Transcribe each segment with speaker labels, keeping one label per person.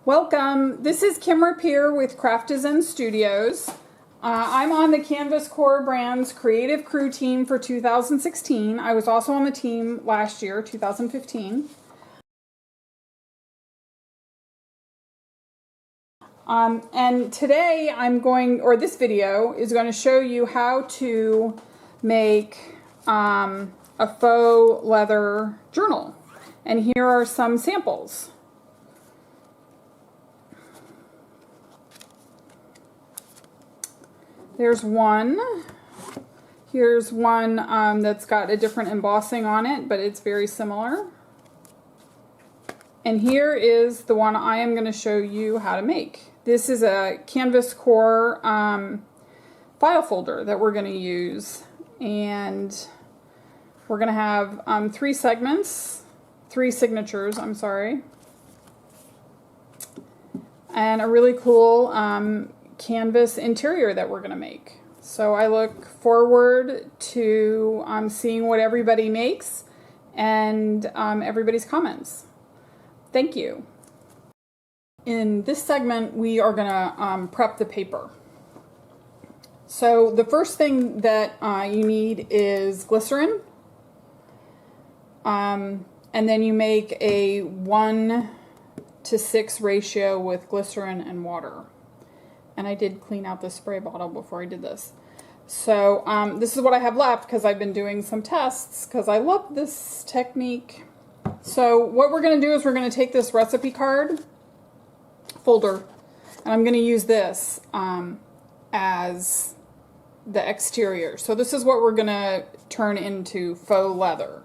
Speaker 1: Welcome. This is Kim Rippere with Craftizen Studios. I'm on the Canvas Corp Brands Creative Crew team for 2016. I was also on the team last year, 2015. And today this video is going to show you how to make a faux leather journal. And here are some samples. There's one. Here's one that's got a different embossing on it, but it's very similar. And here is the one I am going to show you how to make. This is a Canvas Corp file folder that we're going to use. And we're going to have three signatures, I'm sorry. And a really cool canvas interior that we're going to make. So I look forward to seeing what everybody makes and everybody's comments. Thank you. In this segment, we are going to prep the paper. So the first thing that you need is glycerin. And then you make a 1:6 ratio with glycerin and water. And I did clean out the spray bottle before I did this. So this is what I have left because I've been doing some tests because I love this technique. So what we're going to do is we're going to take this recipe card folder and I'm going to use this as the exterior. So this is what we're going to turn into faux leather.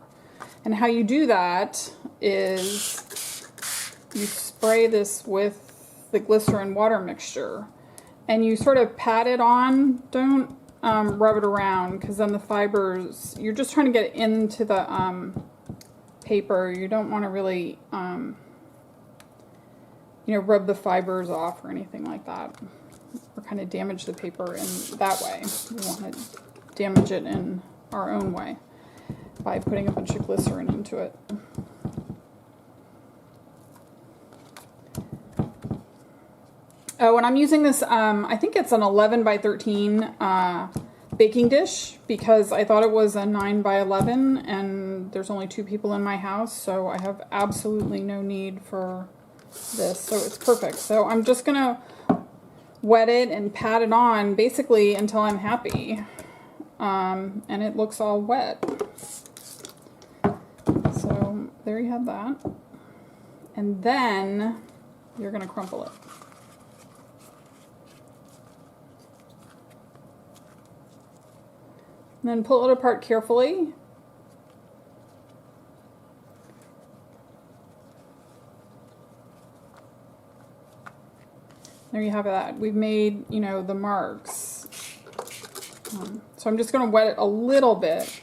Speaker 1: And how you do that is you spray this with the glycerin water mixture. And you sort of pat it on. Don't rub it around because then the fibers, you're just trying to get it into the paper. You don't want to really, rub the fibers off or anything like that. Or kind of damage the paper in that way. We want to damage it in our own way by putting a bunch of glycerin into it. Oh, and I'm using this, I think it's an 11 by 13 baking dish because I thought it was a 9 by 11 and there's only 2 people in my house, so I have absolutely no need for this, so it's perfect. So I'm just going to wet it and pat it on basically until I'm happy, and it looks all wet. So there you have that. And then you're going to crumple it. And then pull it apart carefully. There you have that. We've made, the marks. So I'm just going to wet it a little bit,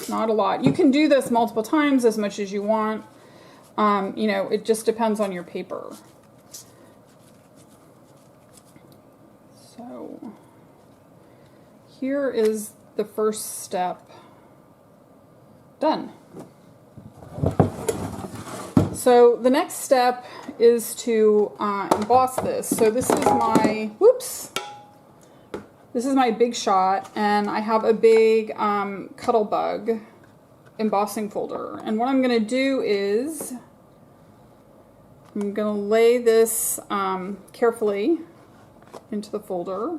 Speaker 1: not a lot. You can do this multiple times, as much as you want. It just depends on your paper. So here is the first step done. So the next step is to emboss this. So this is my, this is my Big Shot, and I have a big Cuttlebug embossing folder. And what I'm going to do is I'm going to lay this carefully into the folder.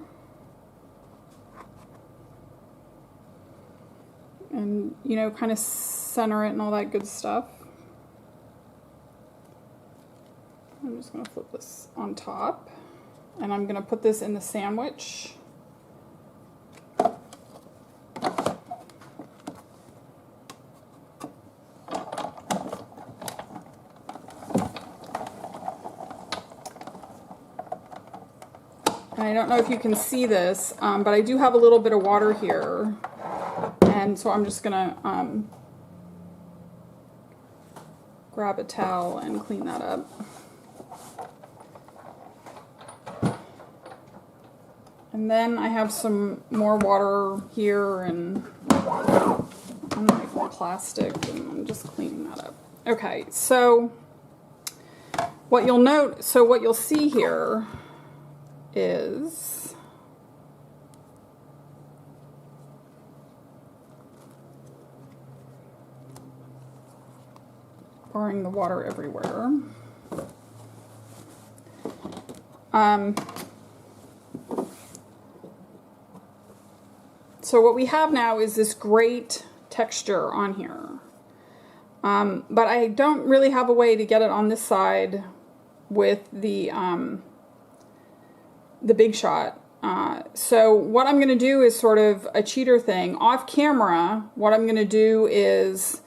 Speaker 1: And, kind of center it and all that good stuff. I'm just going to flip this on top. And I'm going to put this in the sandwich. And I don't know if you can see this, but I do have a little bit of water here. And so I'm just going to grab a towel and clean that up. And then I have some more water here and plastic, and I'm just cleaning that up. Okay, so What you'll note, so what you'll see here is pouring the water everywhere. So what we have now is this great texture on here. But I don't really have a way to get it on this side with the Big Shot. So what I'm going to do is sort of a cheater thing. Off camera, what I'm going to do is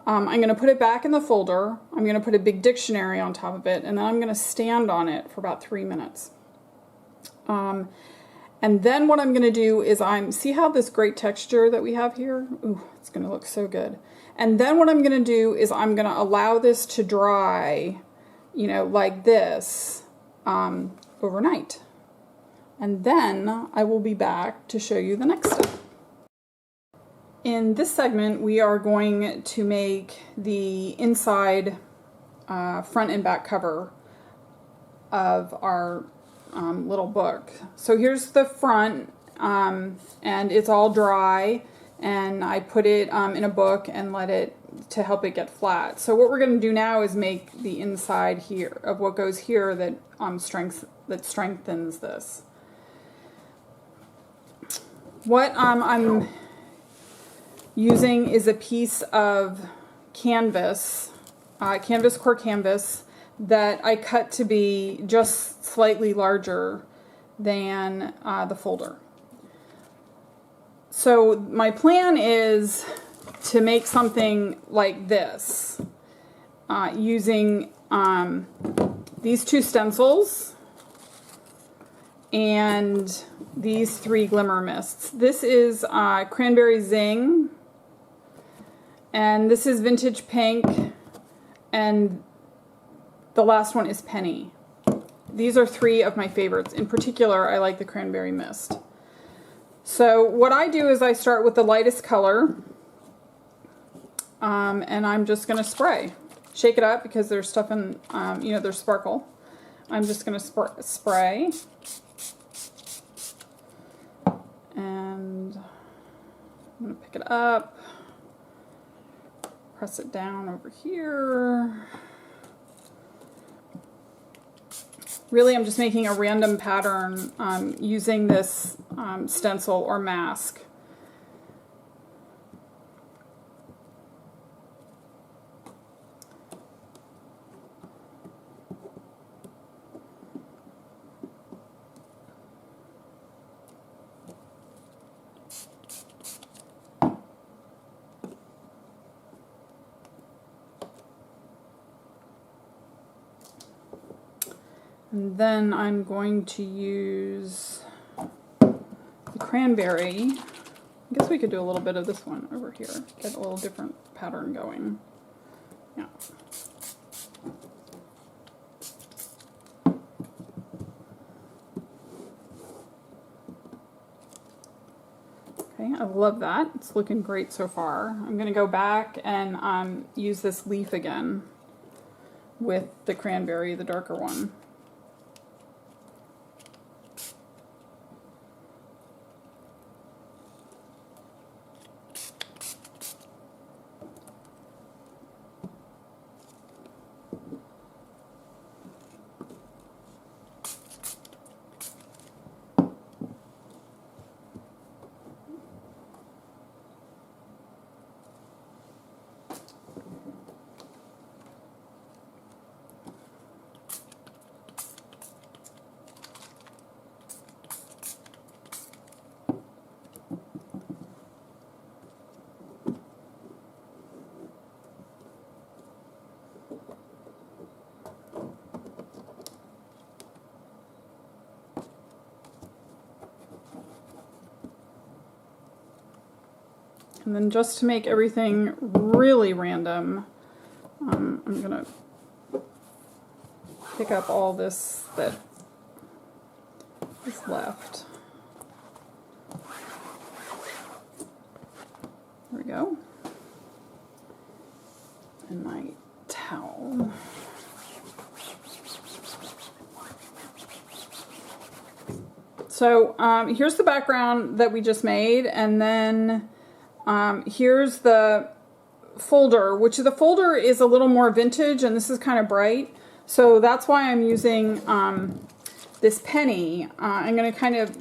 Speaker 1: I'm going to put it back in the folder. I'm going to put a big dictionary on top of it, and then I'm going to stand on it for about 3 minutes. And then what I'm going to do is see how this great texture that we have here? Ooh, it's going to look so good. And then what I'm going to do is I'm going to allow this to dry, you know, like this, overnight. And then I will be back to show you the next step. In this segment, we are going to make the inside front and back cover of our little book. So here's the front, and it's all dry, and I put it in a book and let it to help it get flat. So what we're going to do now is make the inside here of what goes here that strengthens this. What I'm using is a piece of canvas, Canvas Corp canvas, that I cut to be just slightly larger than the folder. So my plan is to make something like this using these 2 stencils and these 3 glimmer mists. This is Cranberry Zing, and this is Vintage Pink, and the last one is Penny. These are 3 of my favorites. In particular, I like the Cranberry Mist. So what I do is I start with the lightest color, and I'm just going to spray. Shake it up because there's stuff in, you know, there's sparkle. I'm just going to spray. And I'm going to pick it up, press it down over here. Really, I'm just making a random pattern using this stencil or mask. And then I'm going to use the cranberry. I guess we could do a little bit of this one over here. Get a little different pattern going. Yeah. Okay, I love that. It's looking great so far. I'm going to go back and use this leaf again with the cranberry, the darker one. And then just to make everything really random, I'm going to pick up all this that is left. There we go. And my towel. So here's the background that we just made, and then here's the folder, which the folder is a little more vintage, and this is kind of bright. So that's why I'm using this penny. I'm going to kind of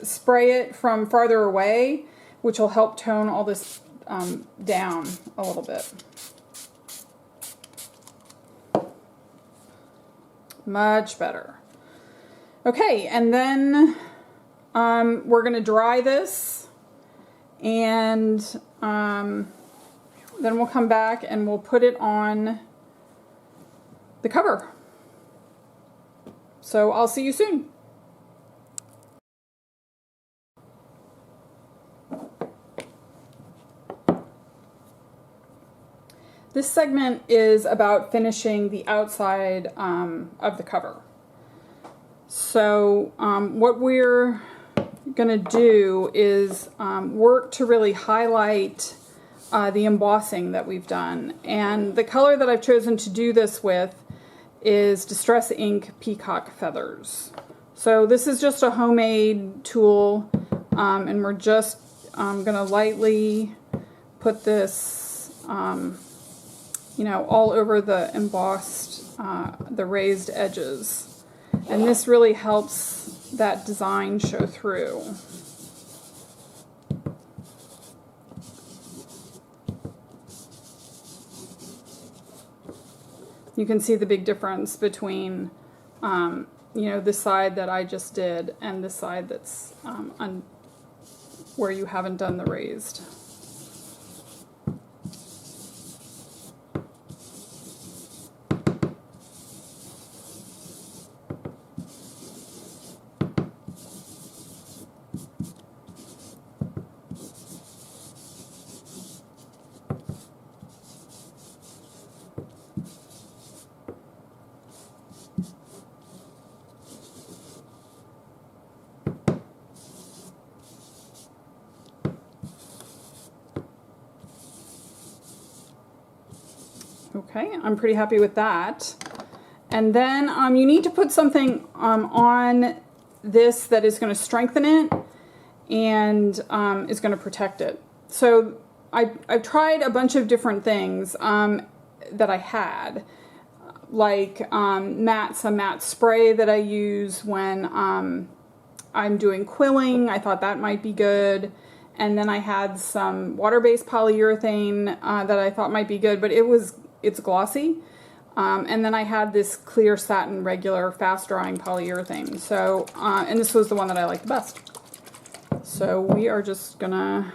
Speaker 1: spray it from farther away, which will help tone all this down a little bit. Much better. Okay, and then we're going to dry this, and then we'll come back and we'll put it on the cover. So I'll see you soon. This segment is about finishing the outside of the cover. So what we're going to do is work to really highlight the embossing that we've done. And the color that I've chosen to do this with is Distress Ink Peacock Feathers. So this is just a homemade tool, and we're just going to lightly put this you know, all over the embossed, the raised edges. And this really helps that design show through. You can see the big difference between, you know, the side that I just did and the side that's where you haven't done the raised. Okay, I'm pretty happy with that. And then you need to put something on this that is going to strengthen it and is going to protect it. So I've tried a bunch of different things that I had, like some matte spray that I use when I'm doing quilling. I thought that might be good. And then I had some water-based polyurethane that I thought might be good, but it's glossy. And then I had this clear satin regular fast drying polyurethane. So, and this was the one that I liked the best. So we are just gonna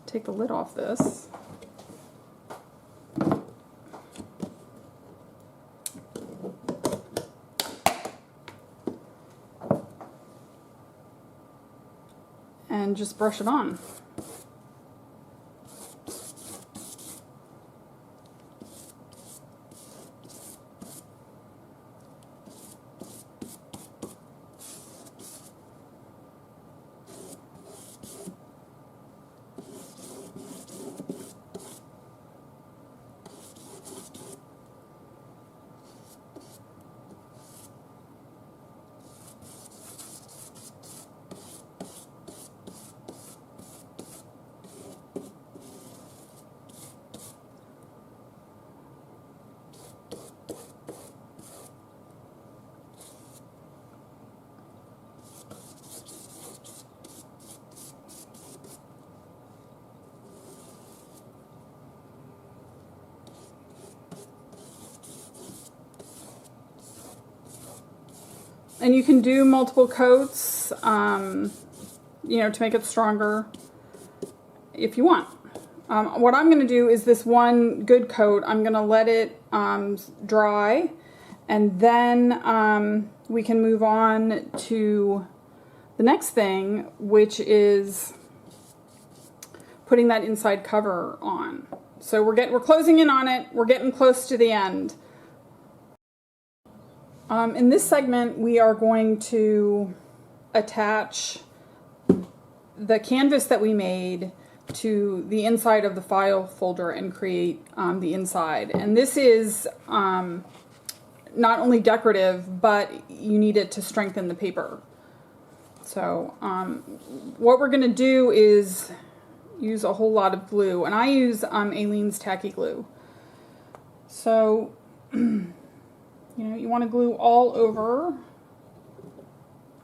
Speaker 1: take the lid off this. And just brush it on. And you can do multiple coats, you know, to make it stronger if you want. What I'm going to do is this one good coat, I'm going to let it dry, and then we can move on to the next thing, which is putting that inside cover on. So we're closing in on it. We're getting close to the end. In this segment, we are going to attach the canvas that we made to the inside of the file folder and create the inside. And this is not only decorative, but you need it to strengthen the paper. So what we're going to do is use a whole lot of glue, and I use Aleene's tacky glue. So you know, you want to glue all over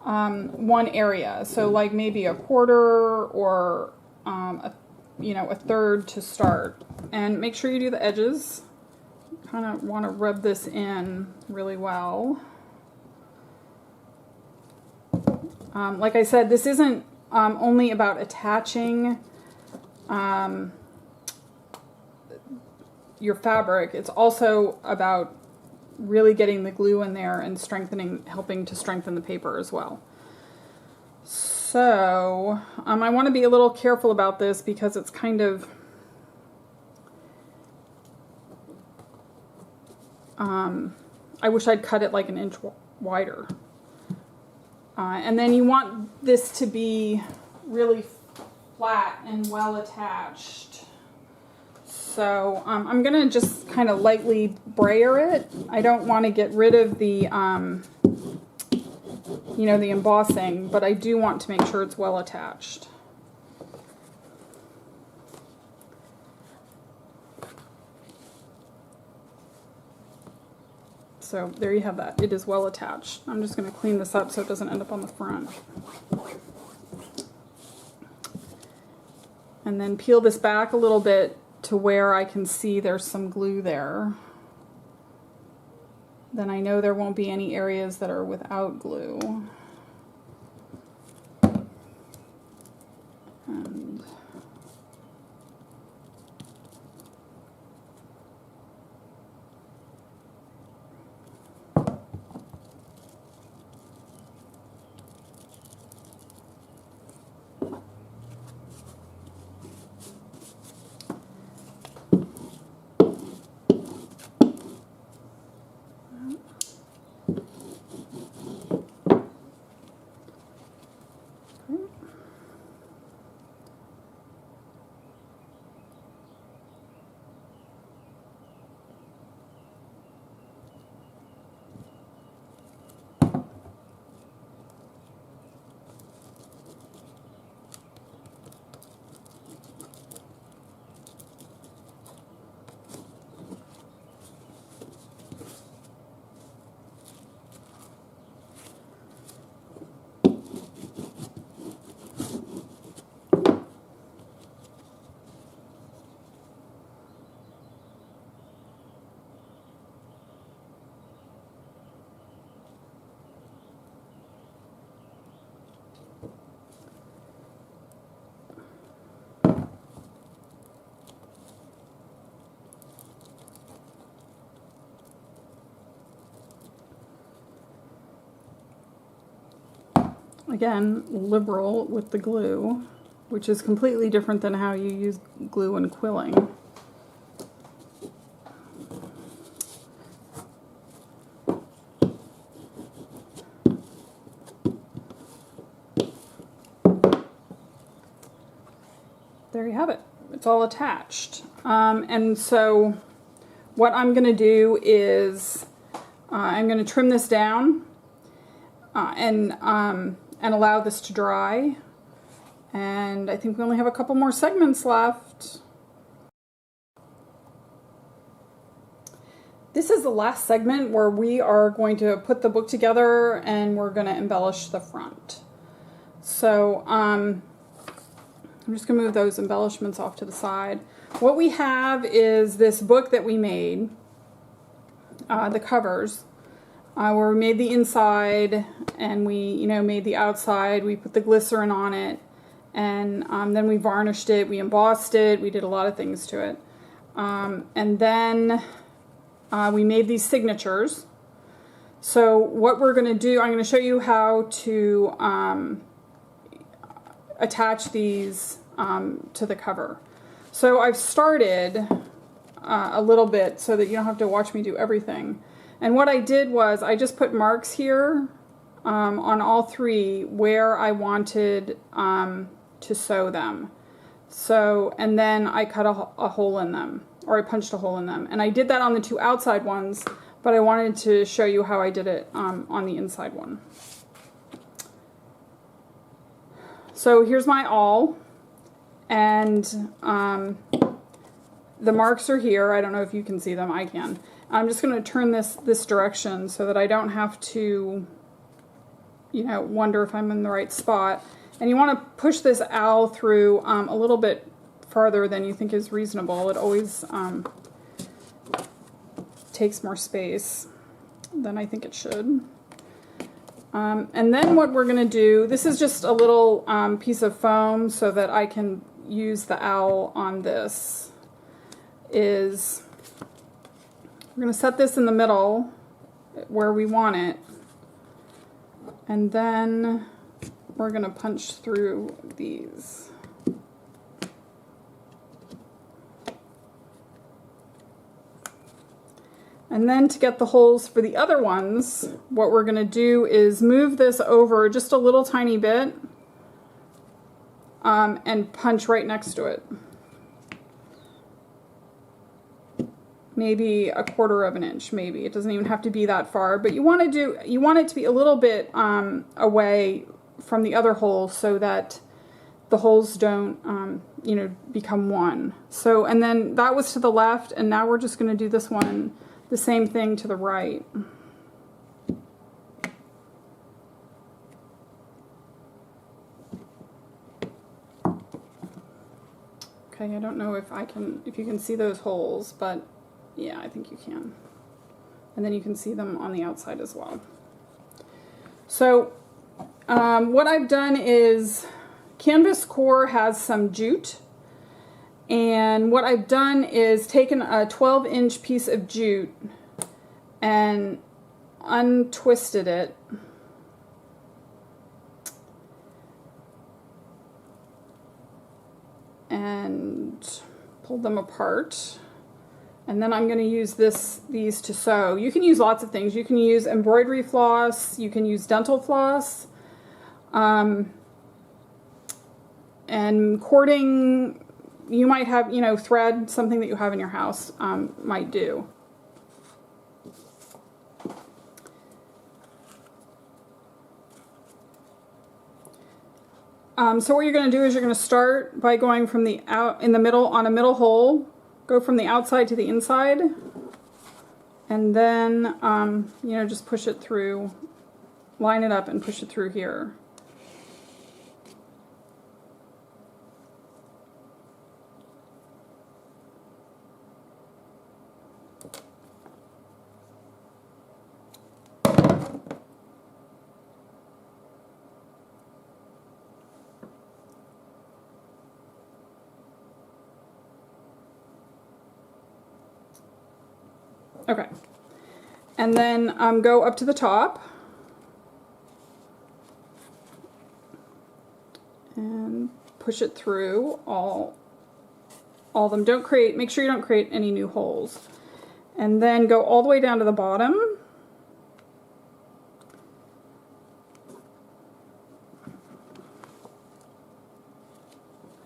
Speaker 1: one area. So like maybe a quarter or a third to start. And make sure you do the edges. Kind of want to rub this in really well. Like I said, this isn't only about attaching your fabric. It's also about really getting the glue in there and helping to strengthen the paper as well. So I want to be a little careful about this because it's kind of I wish I'd cut it like an inch wider. And then you want this to be really flat and well attached. So I'm going to just kind of lightly brayer it. I don't want to get rid of the, the embossing, but I do want to make sure it's well attached. So there you have that. It is well attached. I'm just going to clean this up so it doesn't end up on the front. And then peel this back a little bit to where I can see there's some glue there. Then I know there won't be any areas that are without glue. And again, liberal with the glue, which is completely different than how you use glue and quilling. There you have it. It's all attached. And so what I'm going to do is I'm going to trim this down and allow this to dry. And I think we only have a couple more segments left. This is the last segment where we are going to put the book together and we're going to embellish the front. So I'm just going to move those embellishments off to the side. What we have is this book that we made, the covers, where we made the inside and we, made the outside. We put the glycerin on it, and then we varnished it, we embossed it, we did a lot of things to it. And then we made these signatures. So what we're going to do, I'm going to show you how to attach these to the cover. So I've started a little bit so that you don't have to watch me do everything. And what I did was I just put marks here on all three where I wanted to sew them. So, and then I cut a hole in them, or I punched a hole in them. And I did that on the two outside ones, but I wanted to show you how I did it on the inside one. So here's my awl, and the marks are here. I don't know if you can see them. I can. I'm just going to turn this direction so that I don't have to, you know, wonder if I'm in the right spot. And you want to push this owl through a little bit farther than you think is reasonable. It always takes more space than I think it should. And then what we're going to do, this is just a little piece of foam so that I can use the owl on this, is we're going to set this in the middle where we want it, and then we're going to punch through these. And then to get the holes for the other ones, what we're going to do is move this over just a little tiny bit and punch right next to it. Maybe 1/4 of an inch, maybe. It doesn't even have to be that far, but you want it to be a little bit away from the other hole so that the holes don't you know, become one. So, and then that was to the left, and now we're just going to do this one, the same thing to the right. Okay, I don't know if you can see those holes, but yeah, I think you can. And then you can see them on the outside as well. So what I've done is, Canvas Corp has some jute, and what I've done is taken a 12-inch piece of jute and untwisted it and pulled them apart. And then I'm going to use these to sew. You can use lots of things. You can use embroidery floss, you can use dental floss, and cording. You might have, you know, thread, something that you have in your house might do. So what you're going to do is you're going to start by going from the in the middle on a middle hole. Go from the outside to the inside, and then you know, just push it through, line it up and push it through here. Okay, and then go up to the top and push it through all of them. Make sure you don't create any new holes. And then go all the way down to the bottom.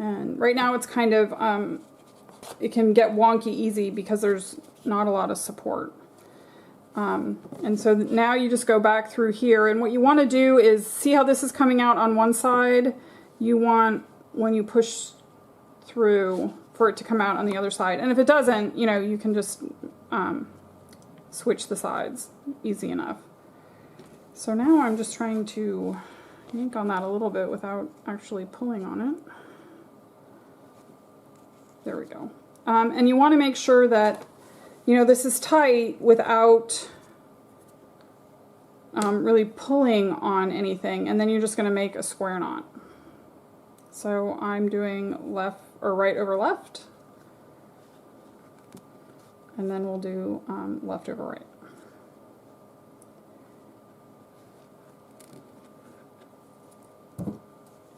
Speaker 1: And right now it's kind of, it can get wonky easy because there's not a lot of support. And so now you just go back through here, and what you want to do is, see how this is coming out on one side? You want, when you push through, for it to come out on the other side. And if it doesn't, you know, you can just switch the sides, easy enough. So now I'm just trying to yank on that a little bit without actually pulling on it. There we go. And you want to make sure that, you know, this is tight without really pulling on anything, and then you're just going to make a square knot. So I'm doing left or right over left, and then we'll do left over right.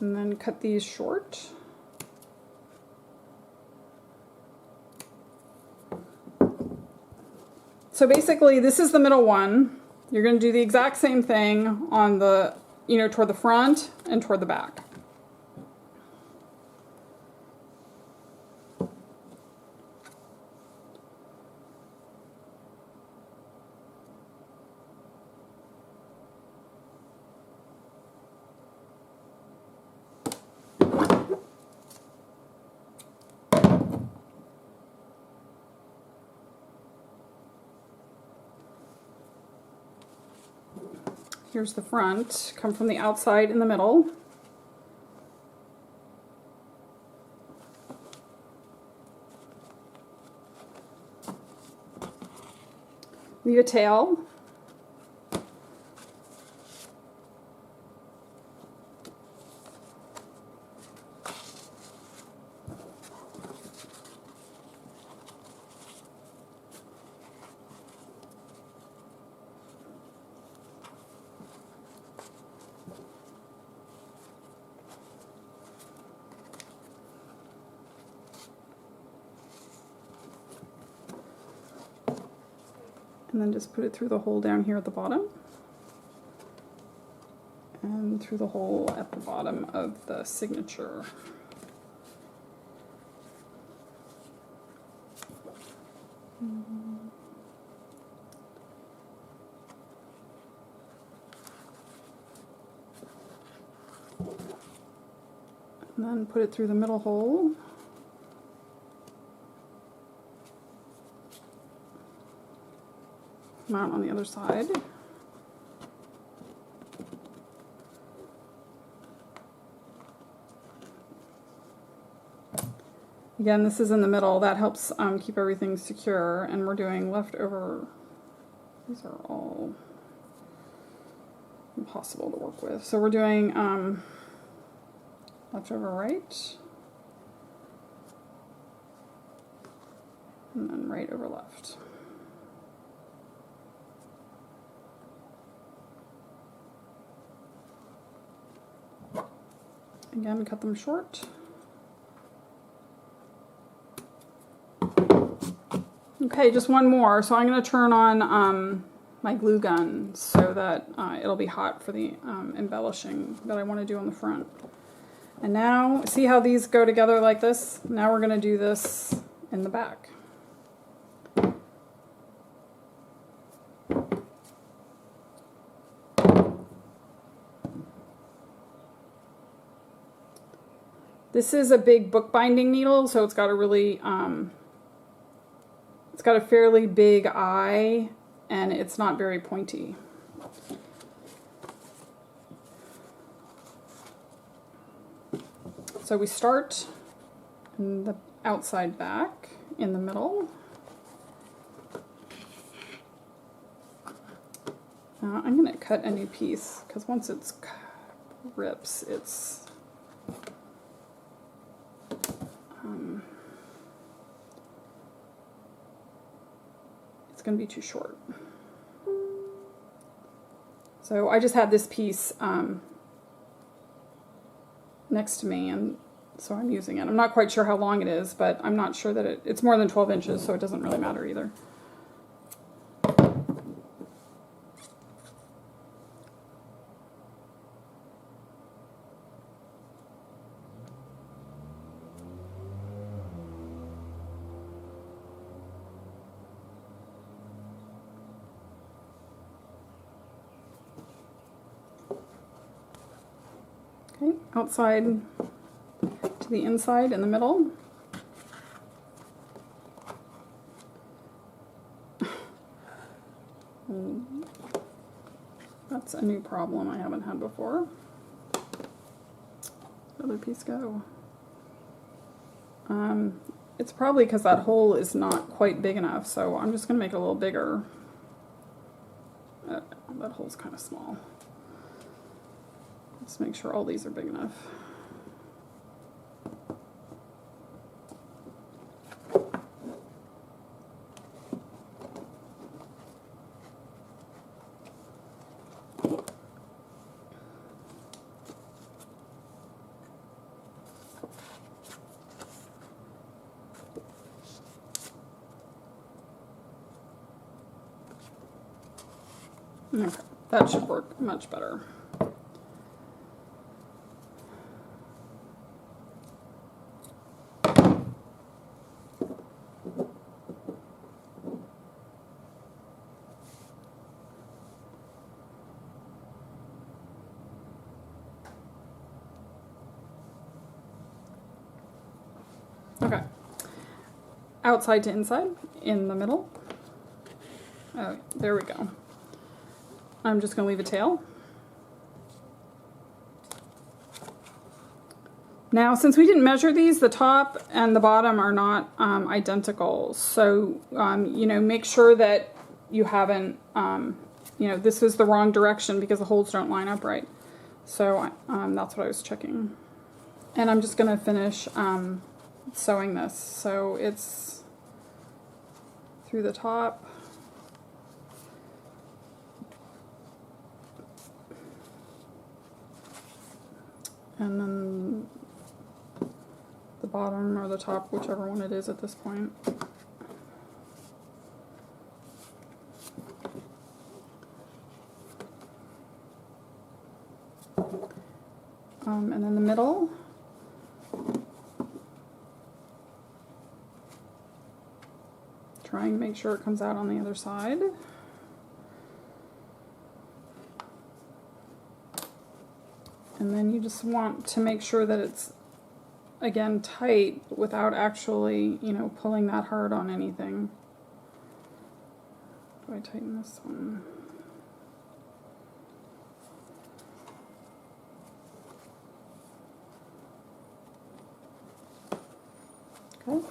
Speaker 1: And then cut these short. So basically, this is the middle one. You're going to do the exact same thing on the, you know, toward the front and toward the back. Here's the front. Come from the outside in the middle. Leave a tail. And then just put it through the hole down here at the bottom. And through the hole at the bottom of the signature. And then put it through the middle hole. Mount on the other side. Again, this is in the middle. That helps keep everything secure. And we're doing leftover. These are all impossible to work with. So we're doing leftover right. And then right over left. Again, cut them short. Okay, just one more. So I'm going to turn on my glue gun so that it'll be hot for the embellishing that I want to do on the front. And now, see how these go together like this? Now we're going to do this in the back. This is a big bookbinding needle, so it's got a really, it's got a fairly big eye, and it's not very pointy. So we start in the outside back, in the middle. I'm going to cut a new piece, because once it's rips, it's going to be too short. So I just had this piece next to me, and so I'm using it. I'm not quite sure how long it is, but I'm not sure that it's more than 12 inches, so it doesn't really matter either. Okay, outside to the inside in the middle. That's a new problem I haven't had before. Other piece go. It's probably because that hole is not quite big enough, so I'm just going to make it a little bigger. That hole's kind of small. Let's make sure all these are big enough. Okay, that should work much better. Okay, outside to inside, in the middle. Oh, there we go. I'm just going to leave a tail. Now, since we didn't measure these, the top and the bottom are not identical. So, you know, make sure that you haven't, you know, this is the wrong direction because the holes don't line up right. So that's what I was checking. And I'm just going to finish sewing this. So it's through the top. And then the bottom or the top, whichever one it is at this point. And then the middle. Trying to make sure it comes out on the other side. And then you just want to make sure that it's, again, tight without actually, you know, pulling that hard on anything. Do I tighten this one? Okay.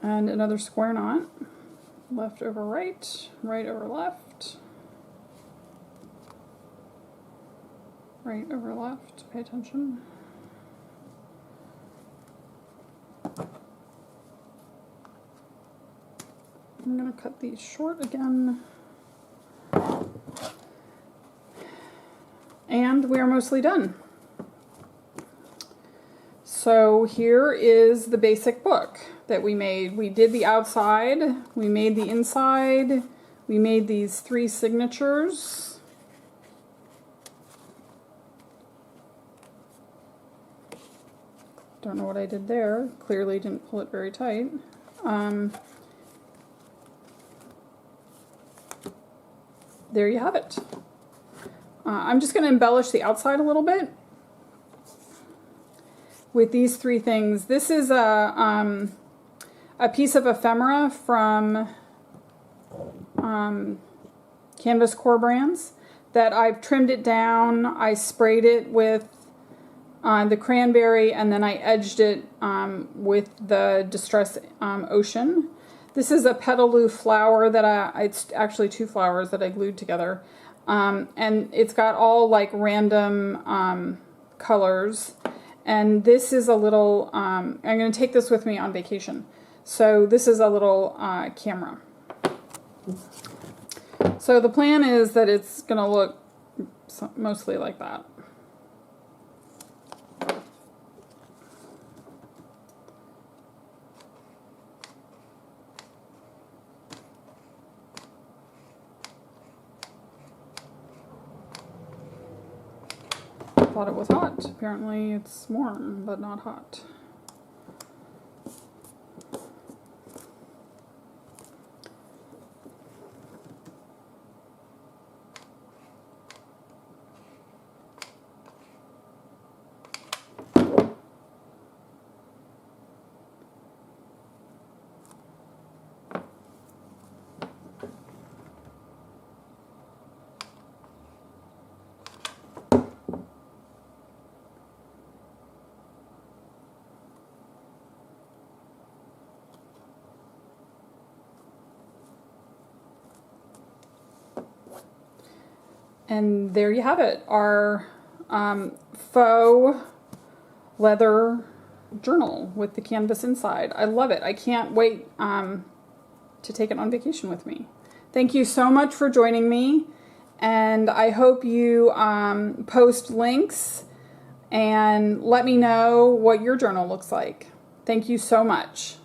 Speaker 1: And another square knot. Left over right, right over left. Right over left, pay attention. I'm going to cut these short again. And we are mostly done. So here is the basic book that we made. We did the outside, we made the inside, we made these 3 signatures. Don't know what I did there. Clearly didn't pull it very tight. There you have it. I'm just going to embellish the outside a little bit with these 3 things. This is a piece of ephemera from Canvas Corp Brands that I've trimmed it down. I sprayed it with the cranberry, and then I edged it with the Distress Ocean. This is a petaloo flower that it's actually 2 flowers that I glued together. And it's got all like random colors. And this is a little, I'm going to take this with me on vacation. So this is a little camera. So the plan is that it's going to look mostly like that. Thought it was hot. Apparently it's warm, but not hot. And there you have it, our faux leather journal with the canvas inside. I love it. I can't wait to take it on vacation with me. Thank you so much for joining me, and I hope you post links and let me know what your journal looks like. Thank you so much.